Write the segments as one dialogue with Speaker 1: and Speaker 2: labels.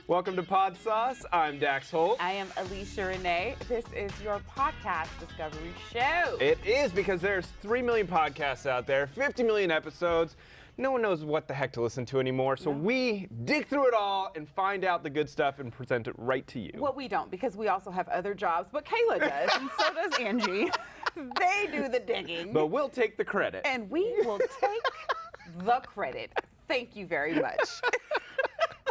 Speaker 1: Welcome to Podsauce. I'm Dax Holt.
Speaker 2: I am Alesha Renee. This is your podcast discovery show.
Speaker 1: It is because there's 3 million podcasts out there, 50 million episodes. No one knows what the heck to listen to anymore, so we dig through it all and find out the good stuff and present it right to you.
Speaker 2: Well, we don't, because we also have other jobs, but Kayla does, and so does Angie. They do the digging.
Speaker 1: But we'll take the credit.
Speaker 2: And we will take the credit. Thank you very much.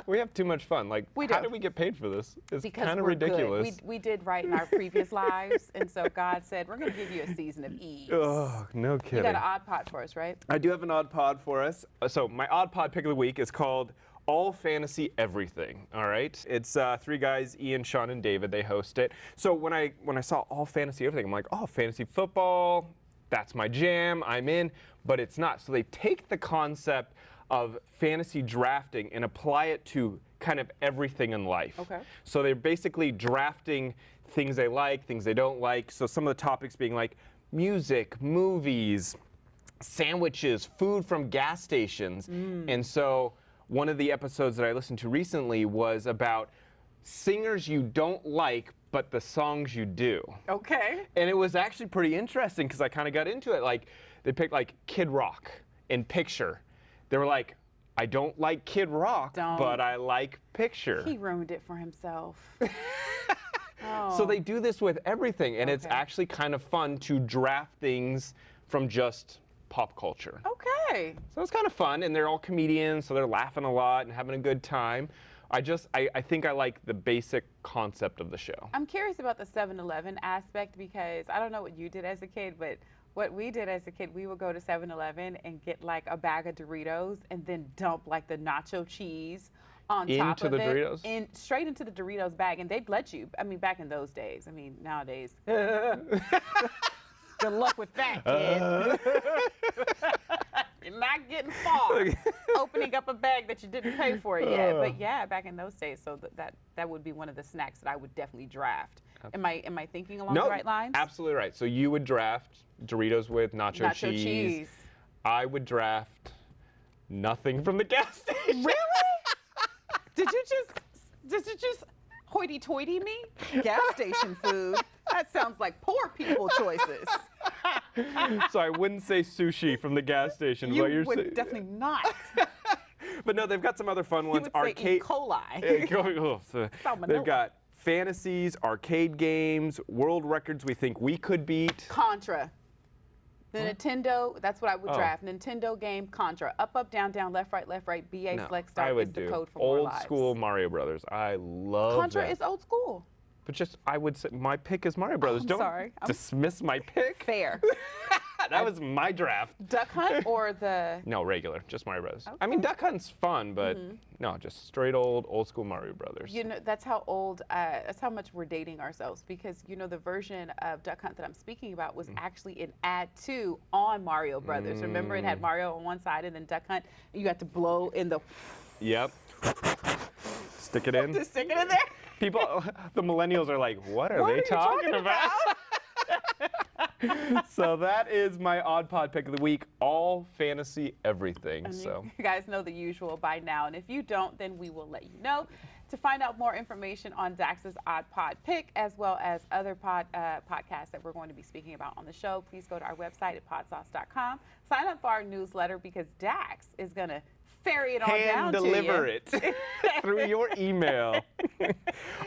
Speaker 1: We have too much fun. Like,
Speaker 2: we do.
Speaker 1: How did we get paid for this? It's kind of
Speaker 2: we're
Speaker 1: ridiculous.
Speaker 2: Good. We did right in our previous lives, and so God said, we're going to give you a season of ease.
Speaker 1: Oh, no kidding.
Speaker 2: You got an odd pod for us, right?
Speaker 1: I do have an odd pod for us. So my odd pod pick of the week is called All Fantasy Everything. All right, it's 3 guys, Ian, Sean, and David. They host it. So when I saw All Fantasy Everything, I'm like, oh, fantasy football. That's my jam. I'm in. But it's not. So they take the concept of fantasy drafting and apply it to kind of everything in life.
Speaker 2: Okay.
Speaker 1: So they're basically drafting things they like, things they don't like. So some of the topics being like music, movies, sandwiches, food from gas stations. And so one of the episodes that I listened to recently was about singers you don't like, but the songs you do.
Speaker 2: Okay.
Speaker 1: And it was actually pretty interesting because I kind of got into it. Like, they picked like Kid Rock and Picture. They were like, I don't like Kid Rock, but I like Picture.
Speaker 2: He ruined it for himself.
Speaker 1: So they do this with everything, and it's actually kind of fun to draft things from just pop culture.
Speaker 2: Okay.
Speaker 1: So it's kind of fun, and they're all comedians, so they're laughing a lot and having a good time. I think I like the basic concept of the show.
Speaker 2: I'm curious about the 7-Eleven aspect because I don't know what you did as a kid, but what we did as a kid, we would go to 7-Eleven and get like a bag of Doritos and then dump like the nacho cheese on top of it.
Speaker 1: Into the Doritos?
Speaker 2: Straight into the Doritos bag, and they'd let you. I mean, back in those days. I mean, nowadays. Good luck with that, kid. You're not getting far opening up a bag that you didn't pay for yet. But yeah, back in those days, so that would be one of the snacks that I would definitely draft. Am I thinking along the right lines?
Speaker 1: Absolutely right. So you would draft Doritos with nacho cheese. I would draft nothing from the gas station.
Speaker 2: Really? Did you just hoity-toity me? Gas station food? That sounds like poor people choices.
Speaker 1: So I wouldn't say sushi from the gas station.
Speaker 2: You would definitely not.
Speaker 1: But no, they've got some other fun ones.
Speaker 2: You would say E. coli.
Speaker 1: They've got fantasies, arcade games, world records we think we could beat.
Speaker 2: Contra. The Nintendo, that's what I would draft. Nintendo game, Contra. Up, down, left, right, BA, flex, start is the code for more lives.
Speaker 1: Old school Mario Brothers. I love
Speaker 2: Contra
Speaker 1: that.
Speaker 2: is old school.
Speaker 1: But I would say my pick is Mario Brothers. Don't dismiss my pick.
Speaker 2: Fair.
Speaker 1: That was my draft.
Speaker 2: Duck Hunt or the...
Speaker 1: No, regular, just Mario Brothers.
Speaker 2: Okay.
Speaker 1: I mean, Duck Hunt's fun, but no, just straight old school Mario Brothers.
Speaker 2: You know, that's how much we're dating ourselves, because you know the version of Duck Hunt that I'm speaking about was actually an ad 2 on Mario Brothers. Remember, it had Mario on one side and then Duck Hunt. And you had to blow in the...
Speaker 1: Yep. Stick it in.
Speaker 2: Just stick it in there.
Speaker 1: People, the millennials are like, what are they talking about? So that is my odd pod pick of the week, all fantasy everything.
Speaker 2: And
Speaker 1: so
Speaker 2: you guys know the usual by now, and if you don't, then we will let you know. To find out more information on Dax's odd pod pick, as well as other podcasts that we're going to be speaking about on the show, please go to our website at podsauce.com. Sign up for our newsletter because Dax is going to ferry it on down to you.
Speaker 1: Hand deliver it through your email.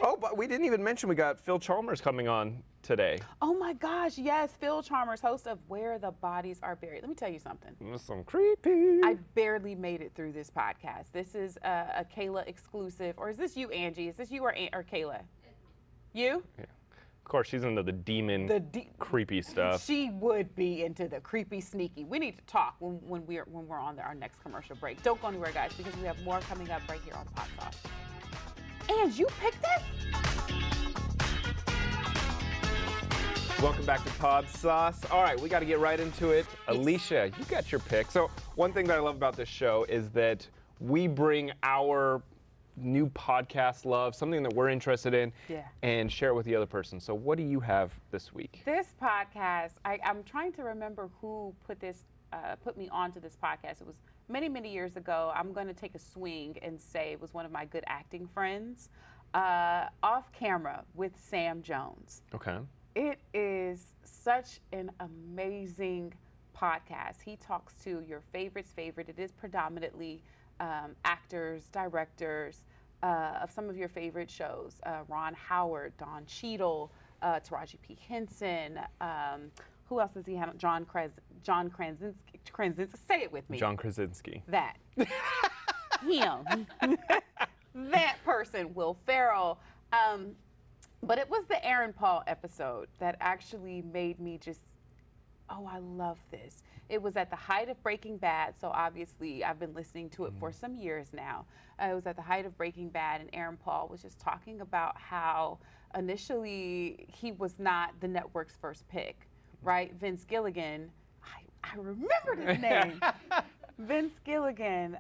Speaker 1: Oh, but we didn't even mention we got Phil Chalmers coming on today.
Speaker 2: Oh my gosh, yes, Phil Chalmers, host of Where the Bodies Are Buried. Let me tell you something.
Speaker 1: Some creepy.
Speaker 2: I barely made it through this podcast. This is a Kayla exclusive, or is this you, Angie? Is this you or Kayla? You?
Speaker 1: Yeah. Of course, she's into the demon, creepy stuff.
Speaker 2: She would be into the creepy, sneaky. We need to talk when we're on our next commercial break. Don't go anywhere, guys, because we have more coming up right here on Podsauce. And you picked this?
Speaker 1: Welcome back to Podsauce. All right, we got to get right into it.
Speaker 2: Yes.
Speaker 1: Alesha, you got your pick. So one thing that I love about this show is that we bring our new podcast love, something that we're interested in, and share it with the other person. So what do you have this week?
Speaker 2: This podcast, I'm trying to remember who put this put me onto this podcast. It was many, many years ago. I'm going to take a swing and say it was one of my good acting friends, Off Camera with Sam Jones.
Speaker 1: Okay.
Speaker 2: It is such an amazing podcast. He talks to your favorite's favorite. It is predominantly actors, directors of some of your favorite shows. Ron Howard, Don Cheadle, Taraji P. Henson. Who else does he have? John Krasinski. Say it with me.
Speaker 1: John Krasinski.
Speaker 2: That. Him. That person, Will Ferrell. But it was the Aaron Paul episode that actually made me just, oh, I love this. It was at the height of Breaking Bad, so obviously I've been listening to it for some years now. It was at the height of Breaking Bad, and Aaron Paul was just talking about how initially he was not the network's first pick, right? Vince Gilligan, I remembered his name. Vince Gilligan,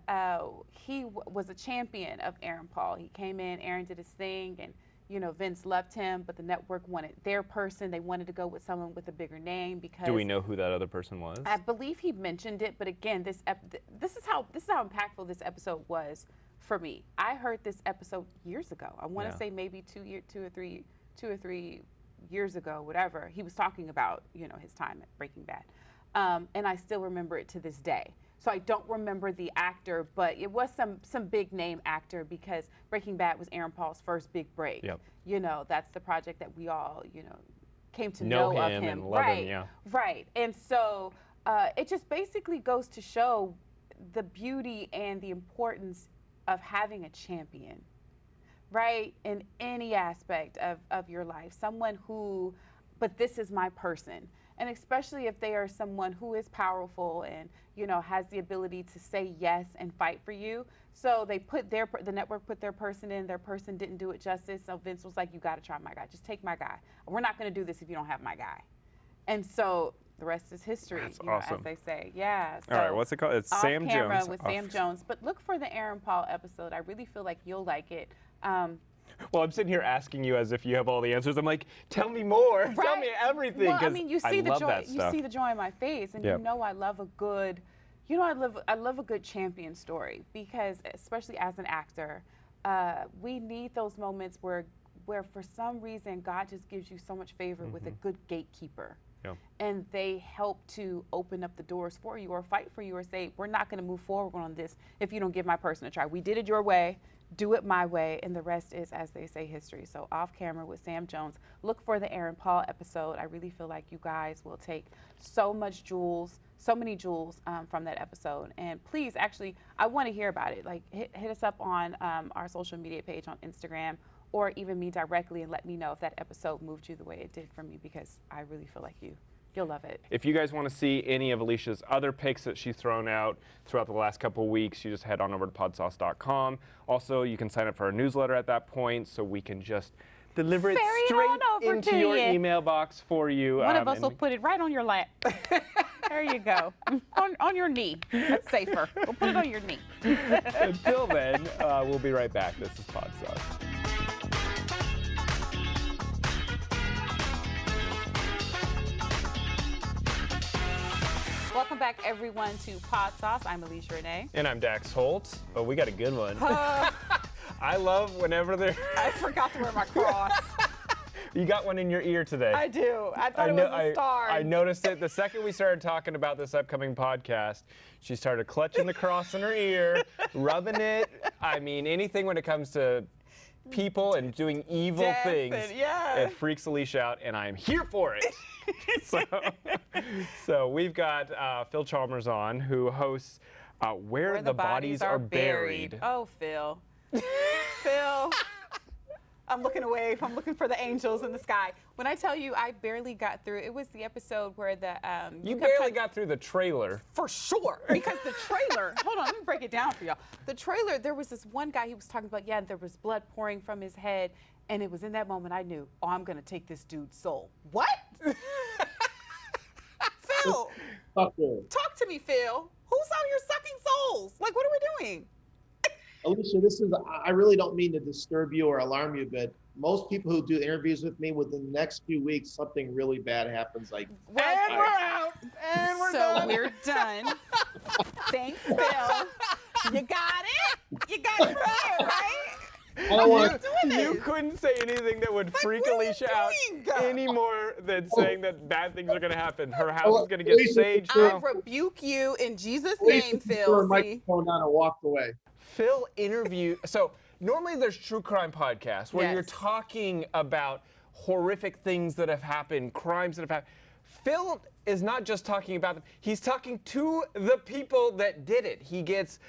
Speaker 2: he was a champion of Aaron Paul. He came in, Aaron did his thing, and you know, Vince loved him, but the network wanted their person. They wanted to go with someone with a bigger name because.
Speaker 1: Do we know who that other person was?
Speaker 2: I believe he mentioned it, but again, this is how impactful this episode was for me. I heard this episode years ago. I want to say maybe 2 or 3 years ago, whatever. He was talking about, you know, his time at Breaking Bad, and I still remember it to this day. So I don't remember the actor, but it was some big name actor because Breaking Bad was Aaron Paul's first big break.
Speaker 1: Yep.
Speaker 2: You know, that's the project that we all, you know, came to know of him.
Speaker 1: And love him, yeah.
Speaker 2: Right. And so it just basically goes to show the beauty and the importance of having a champion, right? In any aspect of your life. Someone who, but this is my person. And especially if they are someone who is powerful and, you know, has the ability to say yes and fight for you. So they put the network put their person in, their person didn't do it justice. So Vince was like, you got to try my guy. Just take my guy. We're not going to do this if you don't have my guy. And so the rest is history,
Speaker 1: That's
Speaker 2: you know,
Speaker 1: awesome.
Speaker 2: as they say. Yeah. So
Speaker 1: All right, what's it called? It's
Speaker 2: Off
Speaker 1: Sam
Speaker 2: Camera
Speaker 1: Jones.
Speaker 2: with Sam Jones. But look for the Aaron Paul episode. I really feel like you'll like it.
Speaker 1: Well, I'm sitting here asking you as if you have all the answers. I'm like, tell me more.
Speaker 2: Right.
Speaker 1: Tell me everything.
Speaker 2: Well, I mean, you see the
Speaker 1: love
Speaker 2: joy.
Speaker 1: that
Speaker 2: You
Speaker 1: stuff.
Speaker 2: see the joy in my face, and you know I love a good. You know, I love a good champion story because, especially as an actor, we need those moments where for some reason God just gives you so much favor with a good gatekeeper.
Speaker 1: Yeah.
Speaker 2: And they help to open up the doors for you or fight for you or say, we're not going to move forward on this if you don't give my person a try. We did it your way, do it my way, and the rest is, as they say, history. So Off Camera with Sam Jones. Look for the Aaron Paul episode. I really feel like you guys will take so many jewels from that episode. And please, actually, I want to hear about it. Like, hit us up on our social media page on Instagram, or even me directly, and let me know if that episode moved you the way it did for me, because I really feel like you'll love it.
Speaker 1: If you guys want to see any of Alesha's other picks that she's thrown out throughout the last couple of weeks, you just head on over to podsauce.com. Also, you can sign up for our newsletter at that point, so we can just deliver it straight into your email box for you.
Speaker 2: One of us will put it right on your lap. There you go. On your knee. That's safer. We'll put it on your knee.
Speaker 1: Until then, we'll be right back. This is Podsauce.
Speaker 2: Welcome back, everyone, to Podsauce. I'm Alesha Renee.
Speaker 1: And I'm Dax Holt. Oh, we got a good one. I love whenever they're...
Speaker 2: I forgot to wear my cross.
Speaker 1: You got one in your ear today.
Speaker 2: I do. I thought it was a star.
Speaker 1: I noticed it the second we started talking about this upcoming podcast. She started clutching the cross in her ear, rubbing it. I mean, anything when it comes to people and doing evil things, it freaks Alesha out, and I am here for it. So we've got Phil Chalmers on, who hosts Where the Bodies Are Buried.
Speaker 2: Oh, Phil. Phil. I'm looking away. I'm looking for the angels in the sky. When I tell you I barely got through, it was the episode where the...
Speaker 1: you barely got through the trailer.
Speaker 2: For sure. Because the trailer... Hold on, let me break it down for y'all. The trailer, there was this one guy, he was talking about, there was blood pouring from his head. And it was in that moment I knew, I'm going to take this dude's soul. What? Phil. Talk to me, Phil. Who's out here sucking souls? Like, what are we doing?
Speaker 3: Alesha, I really don't mean to disturb you or alarm you, but most people who do interviews with me, within the next few weeks, something really bad happens. Like,
Speaker 1: And we're out. And we're done.
Speaker 2: we're done. Thanks, Phil. You got it? You got it from here, right?
Speaker 3: I don't want
Speaker 1: You couldn't say anything that would freak Alesha out any more than saying that bad things are going to happen. Her house is going to get saged.
Speaker 2: I rebuke you in Jesus' name, Phil.
Speaker 3: my microphone down and walked away.
Speaker 1: Phil interviewed. So normally there's true crime podcasts where
Speaker 2: Yes.
Speaker 1: you're talking about horrific things that have happened, crimes that have happened. Phil is not just talking about them. He's talking to the people that did it. He gets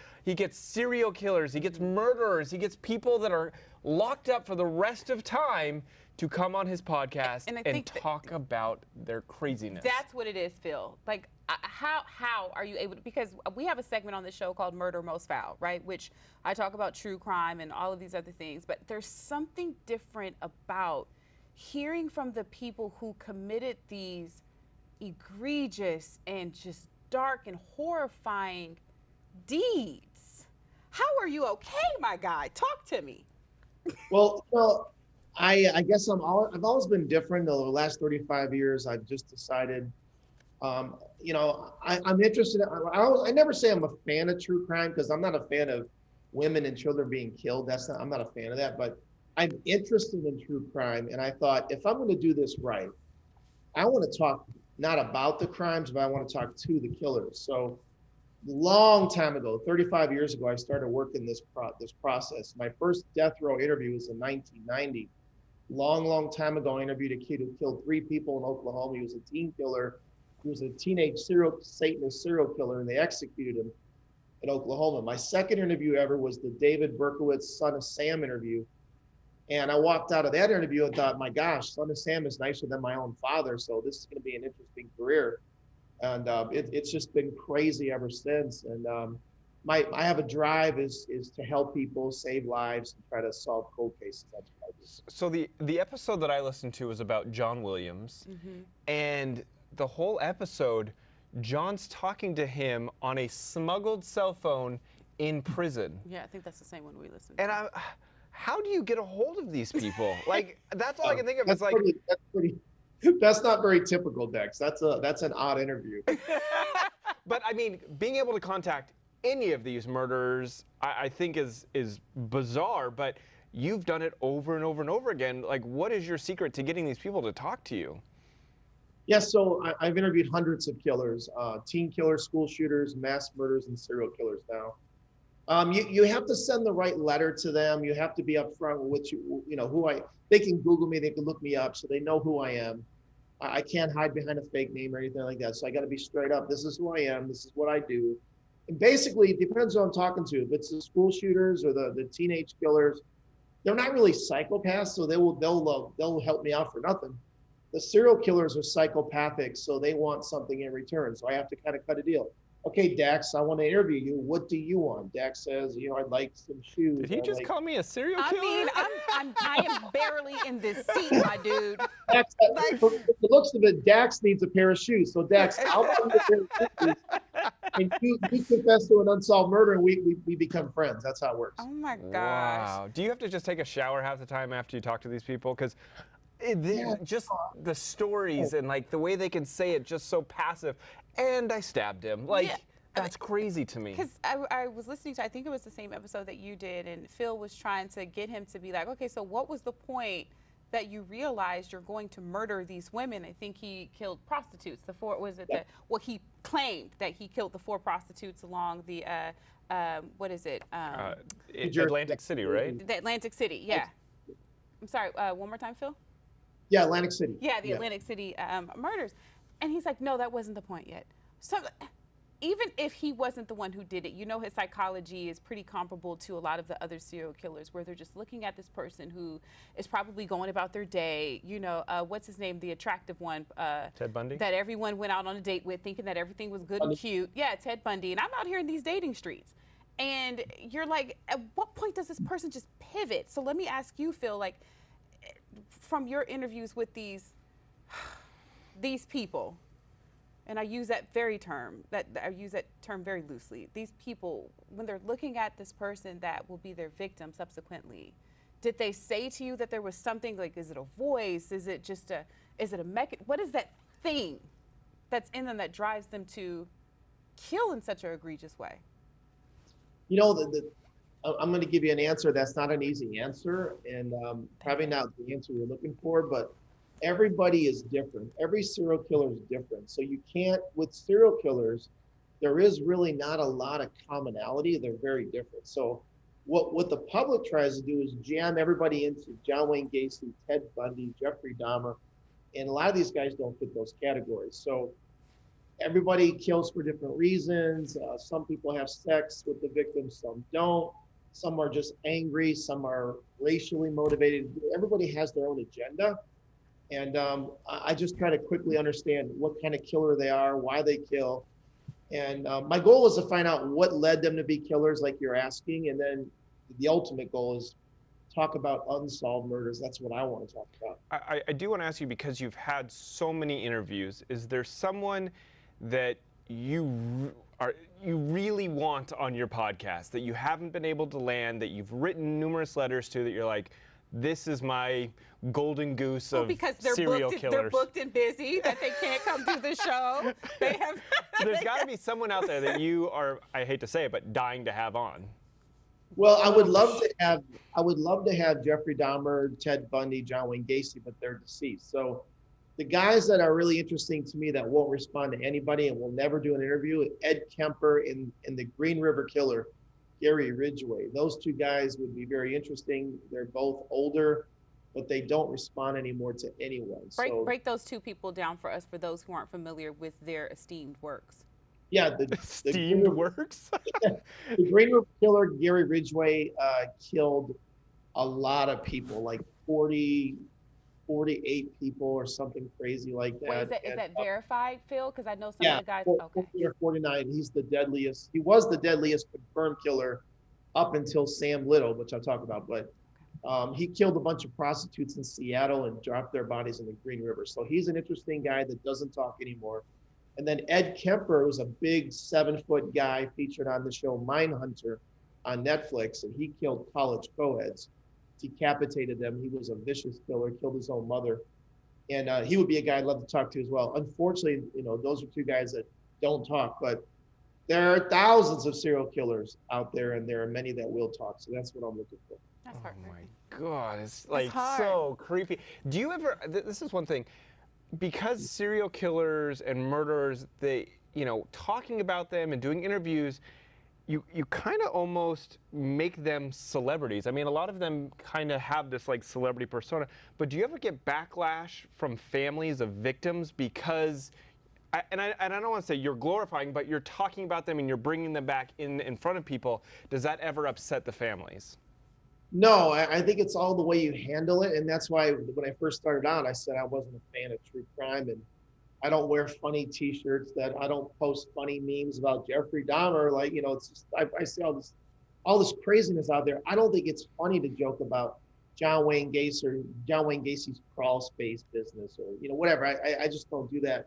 Speaker 1: serial killers, he gets murderers, he gets people that are locked up for the rest of time to come on his podcast and talk about their craziness.
Speaker 2: That's what it is, Phil. Like, how are you able to, because we have a segment on the show called Murder Most Foul, right? Which I talk about true crime and all of these other things, but there's something different about hearing from the people who committed these egregious and just dark and horrifying deeds. How are you okay, my guy? Talk to me.
Speaker 3: Well, I guess I've always been different. Over the last 35 years, I've just decided, I'm interested. I never say I'm a fan of true crime because I'm not a fan of women and children being killed. I'm not a fan of that. But I'm interested in true crime, and I thought if I'm going to do this right, I want to talk not about the crimes, but I want to talk to the killers. So, long time ago, 35 years ago, I started working this process. My first death row interview was in 1990. Long time ago, I interviewed a kid who killed 3 people in Oklahoma. He was a teen killer. He was a teenage Satanist serial killer, and they executed him in Oklahoma. My second interview ever was the David Berkowitz Son of Sam interview. And I walked out of that interview and thought, my gosh, Son of Sam is nicer than my own father. So this is going to be an interesting career. And it's just been crazy ever since. And I have a drive is to help people, save lives, and try to solve cold cases. That's what I do.
Speaker 1: So the episode that I listened to was about John Williams, and the whole episode, John's talking to him on a smuggled cell phone in prison.
Speaker 2: Yeah, I think that's the same one we listened to.
Speaker 1: And how do you get a hold of these people? Like, that's all I can think of. It's like,
Speaker 3: that's not very typical, Dex. That's an odd interview.
Speaker 1: But I mean, being able to contact any of these murderers, I think is bizarre. But you've done it over and over and over again. Like, what is your secret to getting these people to talk to you?
Speaker 3: Yes, so I've interviewed hundreds of killers, teen killers, school shooters, mass murderers, and serial killers now. You have to send the right letter to them. You have to be upfront with they can Google me, they can look me up so they know who I am. I can't hide behind a fake name or anything like that. So I got to be straight up. This is who I am. This is what I do. And basically, it depends on who I'm talking to. If it's the school shooters or the teenage killers, they're not really psychopaths, so they'll help me out for nothing. The serial killers are psychopathic, so they want something in return. So I have to kind of cut a deal. Okay, Dax, I want to interview you. What do you want? Dax says, I'd like some shoes.
Speaker 1: Did he just call me a serial killer?
Speaker 2: I mean, I am barely in this seat, my dude.
Speaker 3: Dax, from the looks of it, Dax needs a pair of shoes. So Dax, I'll buy you a pair of shoes. And you confess to an unsolved murder, and we become friends. That's how it works.
Speaker 2: Oh my gosh.
Speaker 1: Wow. Do you have to just take a shower half the time after you talk to these people? Because just the stories and like the way they can say it just so passive. And I stabbed him. That's crazy to me.
Speaker 2: Because I was listening to, I think it was the same episode that you did, and Phil was trying to get him to be like, okay, so what was the point that you realized you're going to murder these women? I think he killed prostitutes. He claimed that he killed the 4 prostitutes along the,
Speaker 1: Atlantic City, right?
Speaker 2: The Atlantic City, yeah. I'm sorry, one more time, Phil?
Speaker 3: Yeah, Atlantic City.
Speaker 2: Yeah, the Atlantic City murders. And he's like, no, that wasn't the point yet. So even if he wasn't the one who did it, his psychology is pretty comparable to a lot of the other serial killers, where they're just looking at this person who is probably going about their day. What's his name? The attractive one.
Speaker 1: Ted Bundy?
Speaker 2: That everyone went out on a date with thinking that everything was good and cute. Yeah, Ted Bundy. And I'm out here in these dating streets. And you're like, at what point does this person just pivot? So let me ask you, Phil, like, from your interviews with these people, and I use that term very loosely. These people, when they're looking at this person that will be their victim subsequently, Did they say to you that there was something, like, is it a voice? Is it just what is that thing that's in them that drives them to kill in such an egregious way?
Speaker 3: You know, I'm going to give you an answer that's not an easy answer, and probably not the answer you're looking for, but everybody is different. Every serial killer is different. So you can't, with serial killers, there is really not a lot of commonality. They're very different. So what the public tries to do is jam everybody into John Wayne Gacy, Ted Bundy, Jeffrey Dahmer, and a lot of these guys don't fit those categories. So everybody kills for different reasons. Some people have sex with the victims, some don't. Some are just angry, some are racially motivated. Everybody has their own agenda. And I just try to quickly understand what kind of killer they are, why they kill. And my goal is to find out what led them to be killers, like you're asking. And then the ultimate goal is talk about unsolved murders. That's what I want to talk about.
Speaker 1: I do want to ask you, because you've had so many interviews, is there someone that you really want on your podcast that you haven't been able to land, that you've written numerous letters to, that you're like, this is my golden goose of serial killers?
Speaker 2: They're booked and busy, that they can't come do the show.
Speaker 1: There's got to be someone out there that you are, I hate to say it, but dying to have on.
Speaker 3: Well, I would love to have Jeffrey Dahmer, Ted Bundy, John Wayne Gacy, but they're deceased. So the guys that are really interesting to me that won't respond to anybody and will never do an interview, Ed Kemper and the Green River Killer, Gary Ridgeway. Those two guys would be very interesting. They're both older, but they don't respond anymore to anyone.
Speaker 2: Break those two people down for us, for those who aren't familiar with their esteemed works.
Speaker 3: Yeah, the
Speaker 1: esteemed works?
Speaker 3: The Green River Killer, Gary Ridgeway, killed a lot of people, like 48 people or something crazy like that.
Speaker 2: Wait, is that verified, Phil? Because I know some of the guys.
Speaker 3: 40 or 49. He's the deadliest. He was the deadliest confirmed killer up until Sam Little, which I'll talk about. But he killed a bunch of prostitutes in Seattle and dropped their bodies in the Green River. So he's an interesting guy that doesn't talk anymore. And then Ed Kemper was a big 7-foot guy featured on the show Mindhunter on Netflix, and he killed college co-eds. Decapitated them. He was a vicious killer, killed his own mother. And he would be a guy I'd love to talk to as well. Unfortunately, those are two guys that don't talk, but there are thousands of serial killers out there, and there are many that will talk. So that's what I'm looking for.
Speaker 2: That's hard.
Speaker 1: Oh my God, it's like so creepy. Do you ever, this is one thing, because serial killers and murderers, they, talking about them and doing interviews, you kind of almost make them celebrities. I mean, a lot of them kind of have this like celebrity persona, but do you ever get backlash from families of victims because, and I don't want to say you're glorifying, but you're talking about them and you're bringing them back in front of people. Does that ever upset the families?
Speaker 3: No, I think it's all the way you handle it. And that's why when I first started out, I said I wasn't a fan of true crime, and I don't wear funny t-shirts, that I don't post funny memes about Jeffrey Dahmer. Like, it's just, I see all this craziness out there. I don't think it's funny to joke about John Wayne Gacy's crawl space business, or, whatever. I just don't do that.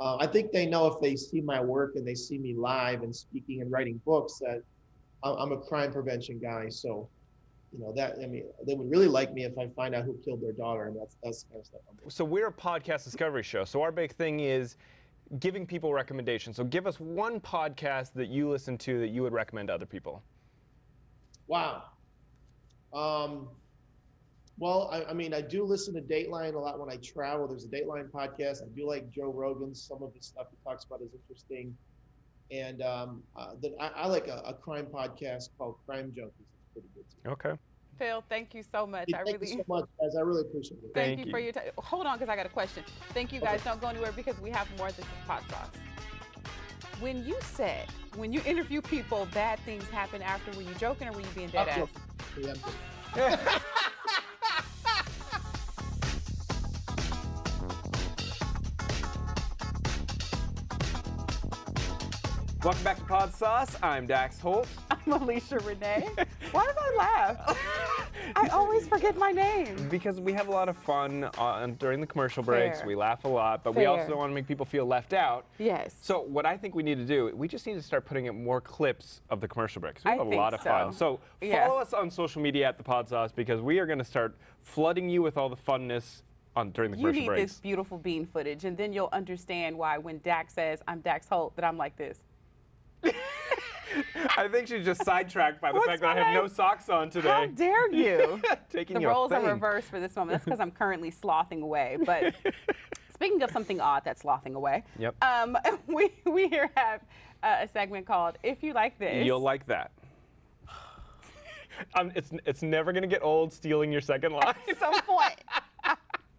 Speaker 3: I think they know, if they see my work and they see me live and speaking and writing books, that I'm a crime prevention guy. So, they would really like me if I find out who killed their daughter, and that's the kind of stuff I'm doing.
Speaker 1: So we're a podcast discovery show. So our big thing is giving people recommendations. So give us one podcast that you listen to that you would recommend to other people.
Speaker 3: Wow. Well, I do listen to Dateline a lot when I travel. There's a Dateline podcast. I do like Joe Rogan's. Some of the stuff he talks about is interesting. And I like a crime podcast called Crime Junkies. Pretty good too.
Speaker 1: Okay.
Speaker 2: Phil, thank you so much.
Speaker 3: Thank you so much, guys. I really appreciate it.
Speaker 2: Thank you for your time. Hold on, because I got a question. Thank you, guys. Don't go anywhere, because we have more. This is Podsauce. When you interview people, bad things happen after, were you joking or were you being dead ass?
Speaker 3: Yeah,
Speaker 1: Welcome back to Podsauce. I'm Dax Holt.
Speaker 2: I'm Alesha Renee. Why did I laugh? I always forget my name.
Speaker 1: Because we have a lot of fun during the commercial breaks.
Speaker 2: Fair.
Speaker 1: We laugh a lot, but we
Speaker 2: Fair.
Speaker 1: also don't want to make people feel left out.
Speaker 2: Yes.
Speaker 1: So what I think we need to do, we just need to start putting in more clips of the commercial breaks. We
Speaker 2: I
Speaker 1: have a
Speaker 2: think
Speaker 1: lot of fun. So
Speaker 2: Yeah.
Speaker 1: follow us on social media at the Podsauce because we are going to start flooding you with all the funness during the
Speaker 2: You
Speaker 1: commercial
Speaker 2: need
Speaker 1: breaks.
Speaker 2: this beautiful bean footage, and then you'll understand why when Dax says, I'm Dax Holt, that I'm like this.
Speaker 1: I think she's just sidetracked by the
Speaker 2: What's
Speaker 1: fact that I
Speaker 2: my
Speaker 1: have no
Speaker 2: name?
Speaker 1: socks on today.
Speaker 2: How dare you?
Speaker 1: Taking
Speaker 2: The
Speaker 1: your
Speaker 2: roles are
Speaker 1: thing.
Speaker 2: reversed for this moment. That's because I'm currently slothing away. But speaking of something odd that's slothing away,
Speaker 1: Yep.
Speaker 2: we here have a segment called If You Like This.
Speaker 1: You'll like that. It's never going to get old stealing your second line.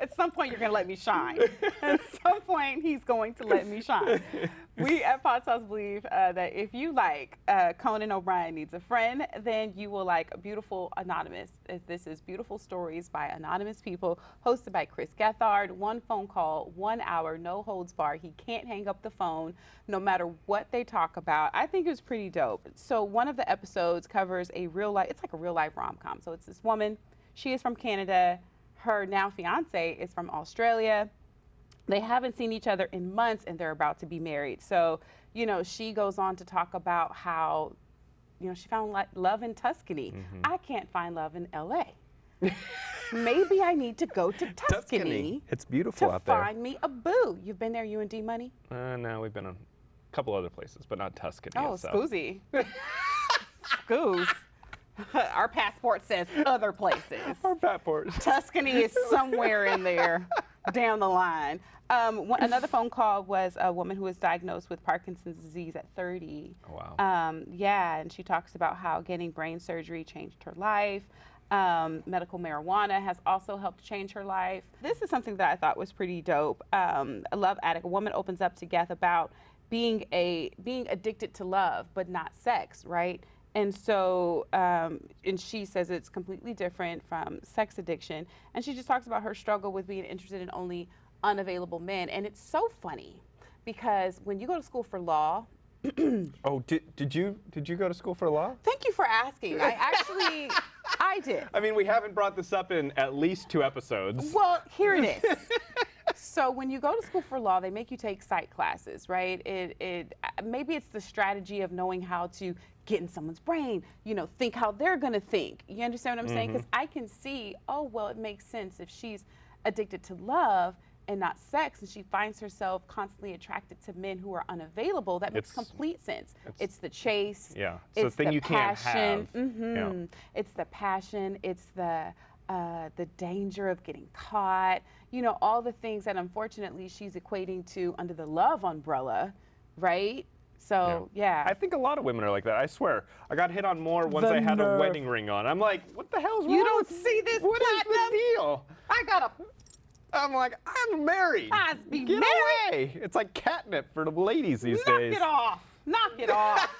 Speaker 2: At some point, you're going to let me shine. At some point, he's going to let me shine. We at Podsauce believe that if you like Conan O'Brien Needs a Friend, then you will like Beautiful Anonymous. This is Beautiful Stories by Anonymous People, hosted by Chris Gethard. One phone call, 1 hour, no holds barred. He can't hang up the phone no matter what they talk about. I think it was pretty dope. So one of the episodes covers it's like a real life rom-com. So it's this woman, she is from Canada. Her now fiance is from Australia. They haven't seen each other in months and they're about to be married. So, she goes on to talk about how, she found love in Tuscany. I can't find love in LA. Maybe I need to go to Tuscany.
Speaker 1: It's beautiful
Speaker 2: to
Speaker 1: out there.
Speaker 2: find me a boo. You've been there, you and D Money?
Speaker 1: No, we've been on a couple other places, but not Tuscany.
Speaker 2: Oh,
Speaker 1: itself.
Speaker 2: Scoozy. Scooz. Our passport says other places.
Speaker 1: Our passport.
Speaker 2: Tuscany is somewhere in there down the line. Another phone call was a woman who was diagnosed with Parkinson's disease at 30.
Speaker 1: Oh, wow.
Speaker 2: And she talks about how getting brain surgery changed her life. Medical marijuana has also helped change her life. This is something that I thought was pretty dope. A love addict, a woman opens up to Geth about being addicted to love, but not sex, right? And so, and she says it's completely different from sex addiction. And she just talks about her struggle with being interested in only unavailable men. And it's so funny because when you go to school for law.
Speaker 1: Oh, did you go to school for law?
Speaker 2: Thank you for asking. I did.
Speaker 1: I mean, we haven't brought this up in at least 2 episodes.
Speaker 2: Well, here it is. So when you go to school for law, they make you take psych classes, right? Maybe it's the strategy of knowing how to get in someone's brain, think how they're going to think. You understand what I'm saying? Because I can see, it makes sense if she's addicted to love and not sex, and she finds herself constantly attracted to men who are unavailable. That makes complete sense. It's the chase.
Speaker 1: Yeah, it's the thing you can't have. Yeah.
Speaker 2: It's the passion. It's the danger of getting caught. All the things that unfortunately she's equating to under the love umbrella, right? So, yeah.
Speaker 1: I think a lot of women are like that. I swear. I got hit on more once I had a wedding ring on. I'm like, what the hell's wrong?
Speaker 2: You don't see this
Speaker 1: What is
Speaker 2: platinum?
Speaker 1: the deal? I'm like, I'm married.
Speaker 2: Must be
Speaker 1: Get
Speaker 2: married.
Speaker 1: away. It's like catnip for the ladies these days.
Speaker 2: Knock it off. Knock it off.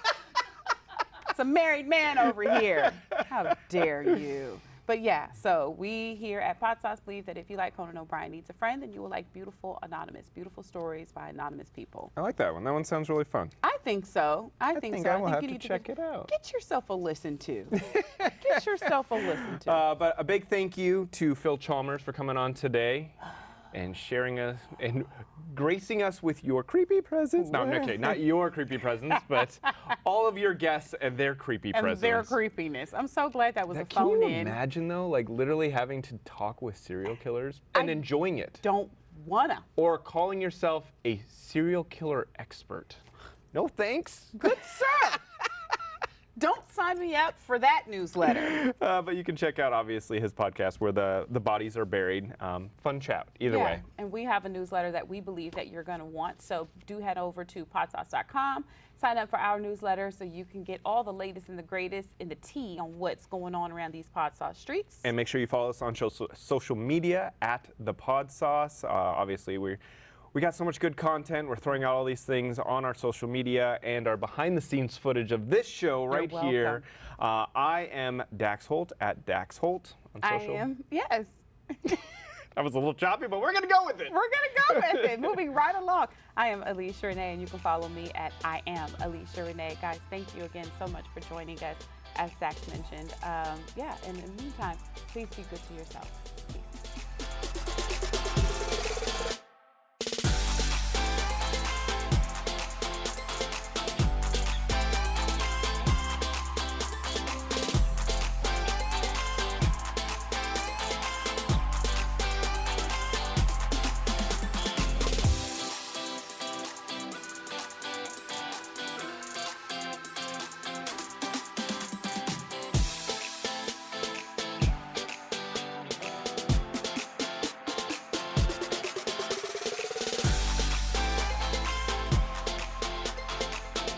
Speaker 2: It's a married man over here. How dare you? But yeah, so we here at Podsauce believe that if you like Conan O'Brien Needs a Friend, then you will like Beautiful Anonymous, Beautiful Stories by Anonymous People.
Speaker 1: I like that one. That one sounds really fun.
Speaker 2: I think so. I think so.
Speaker 1: I will have
Speaker 2: you
Speaker 1: to
Speaker 2: need
Speaker 1: check it out.
Speaker 2: Get yourself a listen to. Get yourself a listen to.
Speaker 1: But a big thank you to Phil Chalmers for coming on today and sharing us and gracing us with your creepy presence. No, okay, not your creepy presence, but all of your guests and their creepy presence.
Speaker 2: And their creepiness. I'm so glad that was a
Speaker 1: Can
Speaker 2: phone
Speaker 1: you
Speaker 2: in.
Speaker 1: imagine though, like literally having to talk with serial killers and enjoying it?
Speaker 2: Don't wanna.
Speaker 1: Or calling yourself a serial killer expert. No thanks.
Speaker 2: Good sir. Don't sign me up for that newsletter.
Speaker 1: But you can check out, obviously, his podcast where the bodies are buried. Fun chat, either way.
Speaker 2: And we have a newsletter that we believe that you're going to want. So do head over to podsauce.com, sign up for our newsletter so you can get all the latest and the greatest in the tea on what's going on around these Podsauce streets.
Speaker 1: And make sure you follow us on social media at the Podsauce. Obviously, we got so much good content. We're throwing out all these things on our social media and our behind-the-scenes footage of this show right here. I am Dax Holt at Dax Holt on social.
Speaker 2: I am, yes.
Speaker 1: That was a little choppy, but we're going to go with it.
Speaker 2: We're going to go with it. Moving right along. I am Alesha Renee, and you can follow me at I am Alesha Renee. Guys, thank you again so much for joining us, as Dax mentioned. In the meantime, please be good to yourselves. Peace.